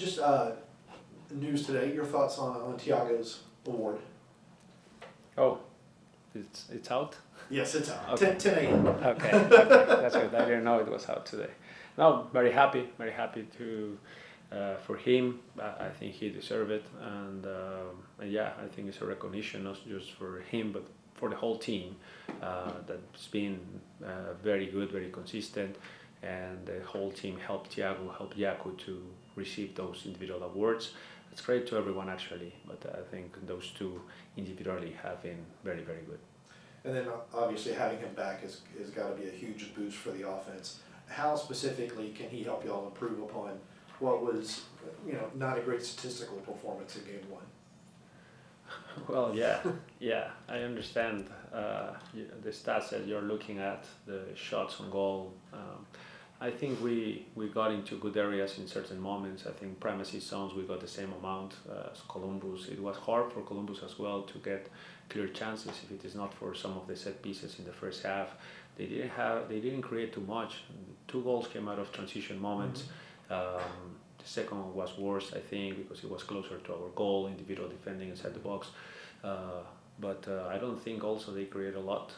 Just news today. Your thoughts on Tiago's award? Oh, it's out? Yes, it's out. Okay. 10 a.m. Okay, that's good. I didn't know it was out today. No, very happy to for him. I think he deserved it, and yeah, I think it's a recognition not just for him but for the whole team that's been very good, very consistent, and the whole team helped Thiago, helped Yaku to receive those individual awards. It's great to everyone actually, but I think those two individually have been very, very good. And then obviously having him back has got to be a huge boost for the offense. How specifically can he help y'all improve upon what was, not a great statistical performance in game one? Well, yeah, I understand the stats that you're looking at, the shots on goal. I think we got into good areas in certain moments. I think premises zones we got the same amount as Columbus. It was hard for Columbus as well to get clear chances if it is not for some of the set pieces in the first half. They didn't create too much. 2 goals came out of transition moments. The second one was worse, I think, because it was closer to our goal, individual defending inside the box. But I don't think also they create a lot.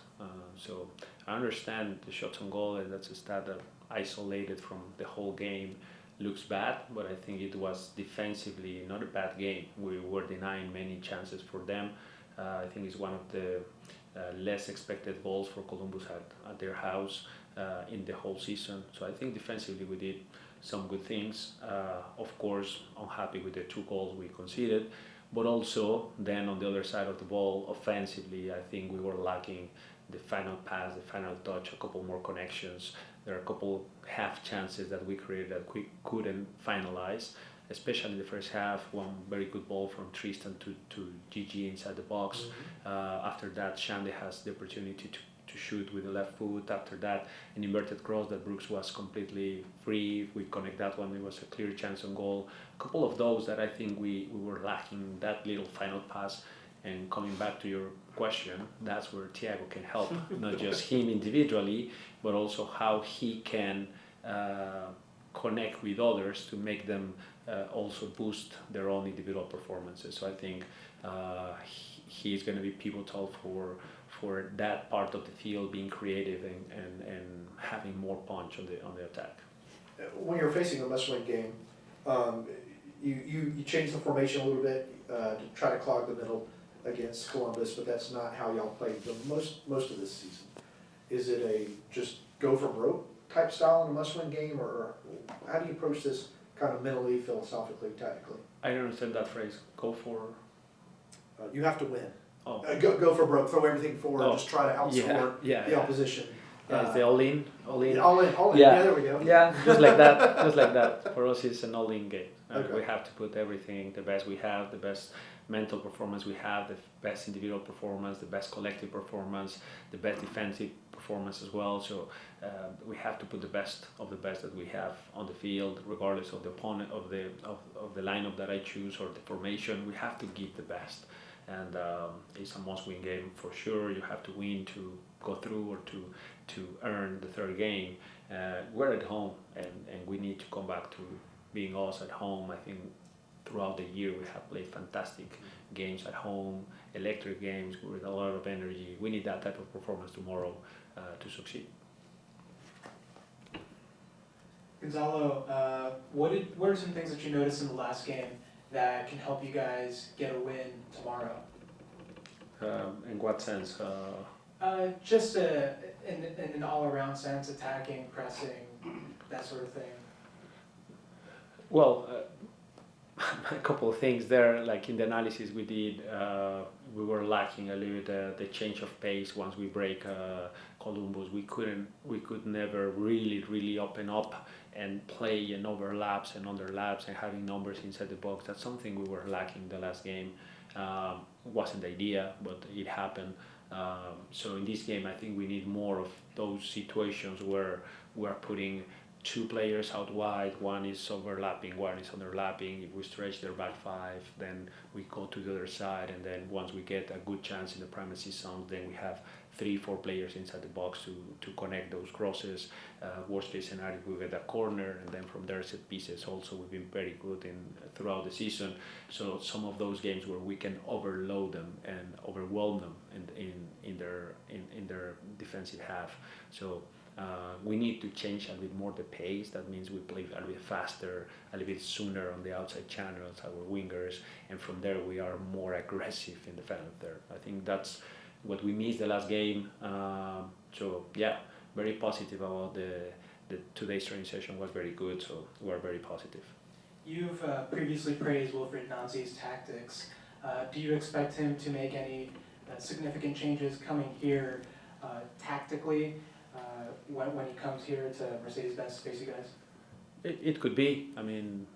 So I understand the shots on goal, and that's a stat that isolated from the whole game looks bad, but I think it was defensively not a bad game. We were denying many chances for them. I think it's one of the less expected goals for Columbus at their house in the whole season. So I think defensively we did some good things. Of course, I'm happy with the 2 goals we conceded, but also then on the other side of the ball, offensively, I think we were lacking the final pass, the final touch, a couple more connections. There are a couple half chances that we created that we couldn't finalize, especially in the first half. One very good ball from Tristan to Gigi inside the box. After that, Shande has the opportunity to shoot with the left foot. After that, an inverted cross that Brooks was completely free. If we connect that one, it was a clear chance on goal. A couple of those that I think we were lacking, that little final pass. And coming back to your question, that's where Thiago can help, not just him individually, but also how he can connect with others to make them also boost their own individual performances. So I think he's going to be pivotal for that part of the field, being creative and having more punch on the attack. When you're facing a must-win game, you change the formation a little bit to try to clog the middle against Columbus, but that's not how y'all played the most of this season. Is it a just go for broke type style in a must-win game, or how do you approach this kind of mentally, philosophically, tactically? I don't understand that phrase. Go for. You have to win. Oh. Go for broke. Throw everything forward. Just try to outscore the opposition. It's the all-in. All in. Yeah, there we go. Yeah, just like that. For us, it's an all-in game. Okay. We have to put everything, the best we have, the best mental performance we have, the best individual performance, the best collective performance, the best defensive performance as well. So we have to put the best of the best that we have on the field, regardless of the opponent, of the lineup that I choose or the formation. We have to give the best, and it's a must-win game for sure. You have to win to go through or to earn the third game. We're at home, and we need to come back to being us at home. I think throughout the year we have played fantastic games at home, electric games with a lot of energy. We need that type of performance tomorrow to succeed. Gonzalo, what are some things that you noticed in the last game that can help you guys get a win tomorrow? In what sense? Just in an all-around sense, attacking, pressing, that sort of thing. Well, a couple of things there. Like in the analysis we did, we were lacking a little bit the change of pace. Once we break Columbus, we could never really open up and play in overlaps and underlaps and having numbers inside the box. That's something we were lacking the last game. Wasn't the idea, but it happened. So in this game, I think we need more of those situations where we're putting 2 players out wide, one is overlapping, one is underlapping. If we stretch their back 5, then we go to the other side, and then once we get a good chance in the primacy zone, then we have 3-4 players inside the box to connect those crosses. Worst case scenario, we get a corner, and then from there set pieces. Also, we've been very good throughout the season. So some of those games where we can overload them and overwhelm them in their defensive half. So we need to change a bit more the pace. That means we play a little bit faster, a little bit sooner on the outside channels, our wingers, and from there we are more aggressive in the final third. I think that's what we missed the last game. So yeah, very positive about the today's training session was very good. So we're very positive. You've previously praised Wilfried Nancy's tactics. Do you expect him to make any significant changes coming here tactically when he comes here to Mercedes-Benz to face you guys? It could be. I mean,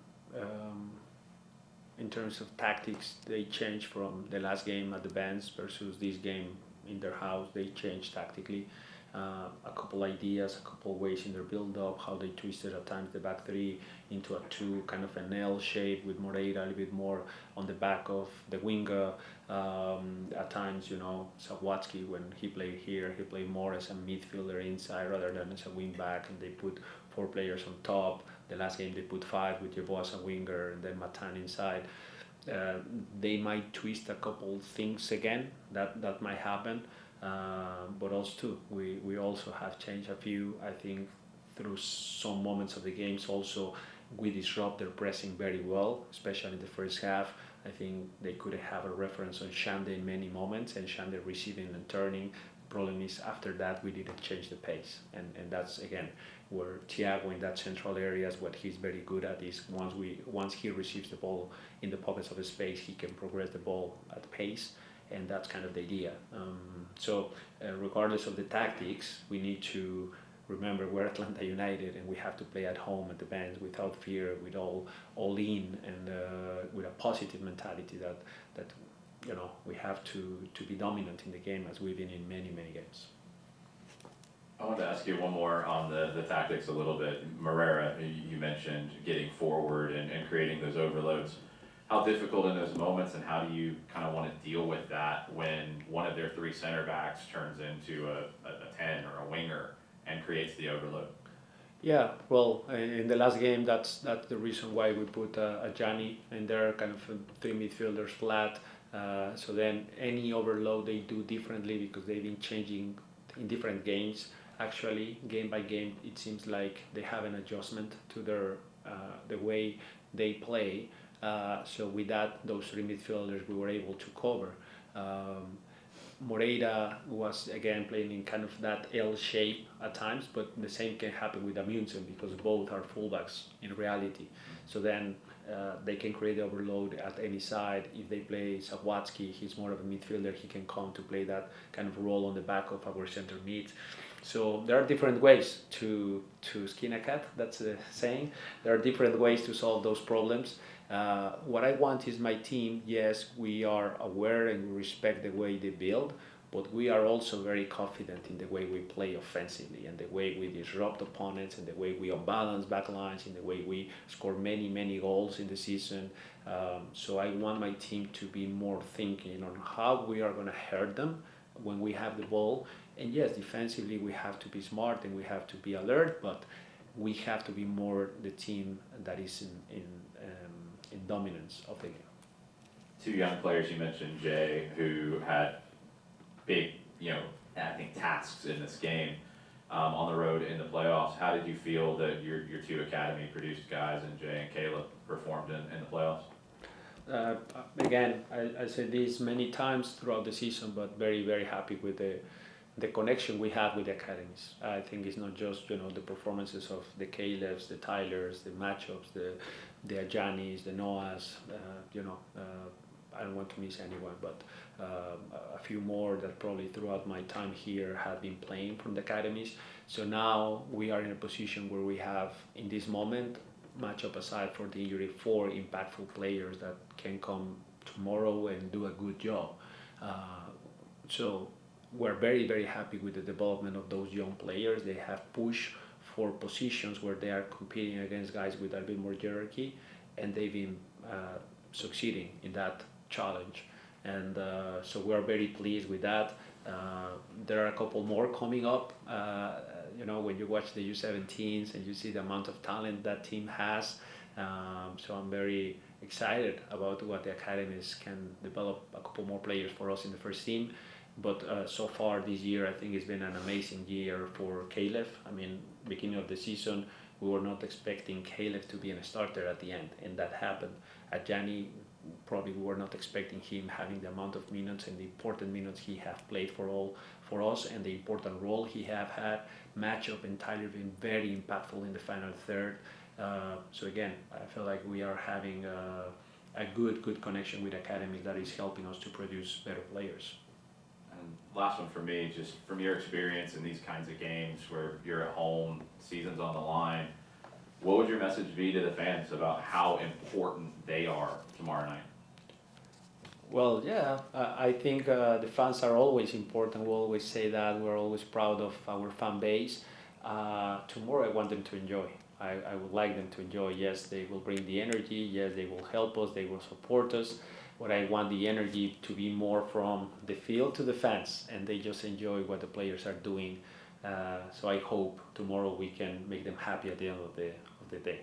in terms of tactics, they changed from the last game at the Benz versus this game in their house. They changed tactically. A couple ideas, a couple ways in their build-up, how they twisted at times the back three into a two, kind of an L shape with Moreira a little bit more on the back of the winger. At times, Sawatsky, when he played here, he played more as a midfielder inside rather than as a wing back, and they put 4 players on top. The last game they put 5 with Yeboah as a winger and then Matan inside. They might twist a couple things again, that might happen. But also we also have changed a few. I think through some moments of the games also we disrupt their pressing very well, especially in the first half. I think they could have a reference on Shande in many moments, and Shande receiving and turning. Problem is after that we didn't change the pace, and that's again where Thiago in that central areas, what he's very good at is once he receives the ball in the pockets of the space, he can progress the ball at pace. And that's kind of the idea. So regardless of the tactics, we need to remember we're Atlanta United and we have to play at home at the Benz without fear, with all in, and with a positive mentality that we have to be dominant in the game as we've been in many games. I wanted to ask you one more on the tactics a little bit. Moreira, you mentioned getting forward and creating those overloads. How difficult in those moments, and how do you kind of want to deal with that when one of their 3 center backs turns into a 10 or a winger and creates the overload? Yeah, well, in the last game, that's the reason why we put a Gianni in there, kind of 3 midfielders flat. So then any overload they do differently because they've been changing in different games. Actually, game by game, it seems like they have an adjustment to their the way they play. So with that, those 3 midfielders we were able to cover. Moreira was again playing in kind of that L shape at times, but the same can happen with Amundsen because both are fullbacks in reality. So then they can create overload at any side. If they play Sawatsky, he's more of a midfielder, he can come to play that kind of role on the back of our center mid. So there are different ways to skin a cat, that's the saying. There are different ways to solve those problems. What I want is my team, yes, we are aware and we respect the way they build, but we are also very confident in the way we play offensively and the way we disrupt opponents and the way we unbalance backlines and the way we score many goals in the season. So I want my team to be more thinking on how we are going to hurt them when we have the ball. And yes, defensively we have to be smart and we have to be alert, but we have to be more the team that is in dominance of the game. 2 young players you mentioned, Jay, who had big, I think tasks in this game on the road in the playoffs. How did you feel that your 2 academy produced guys and Jay and Caleb performed in the playoffs? Again, I said this many times throughout the season, but very happy with the connection we have with the academies. I think it's not just the performances of the Calebs, the Tylers, the matchups, the Ajanis, the Noahs. I don't want to miss anyone, but a few more that probably throughout my time here have been playing from the academies. So now we are in a position where we have, in this moment, matchup aside for the injury, 4 impactful players that can come tomorrow and do a good job. So we're very happy with the development of those young players. They have pushed for positions where they are competing against guys with a bit more hierarchy, and they've been succeeding in that challenge. And so we're very pleased with that. There are a couple more coming up. When you watch the U17s and you see the amount of talent that team has, so I'm very excited about what the academies can develop. A couple more players for us in the first team. But so far this year, I think it's been an amazing year for Caleb. I mean, beginning of the season, we were not expecting Caleb to be a starter at the end, and that happened. At Gianni, probably we were not expecting him having the amount of minutes and the important minutes he have played for us, and the important role he have had. Matchup and Tyler been very impactful in the final third. So again, I feel like we are having a good connection with academies that is helping us to produce better players. And last one for me, just from your experience in these kinds of games where you're at home, season's on the line, what would your message be to the fans about how important they are tomorrow night? Well, yeah, I think the fans are always important. We always say that. We're always proud of our fan base. Tomorrow I want them to enjoy. I would like them to enjoy. Yes, they will bring the energy. Yes, they will help us. They will support us. But I want the energy to be more from the field to the fans, and they just enjoy what the players are doing. So I hope tomorrow we can make them happy at the end of the day.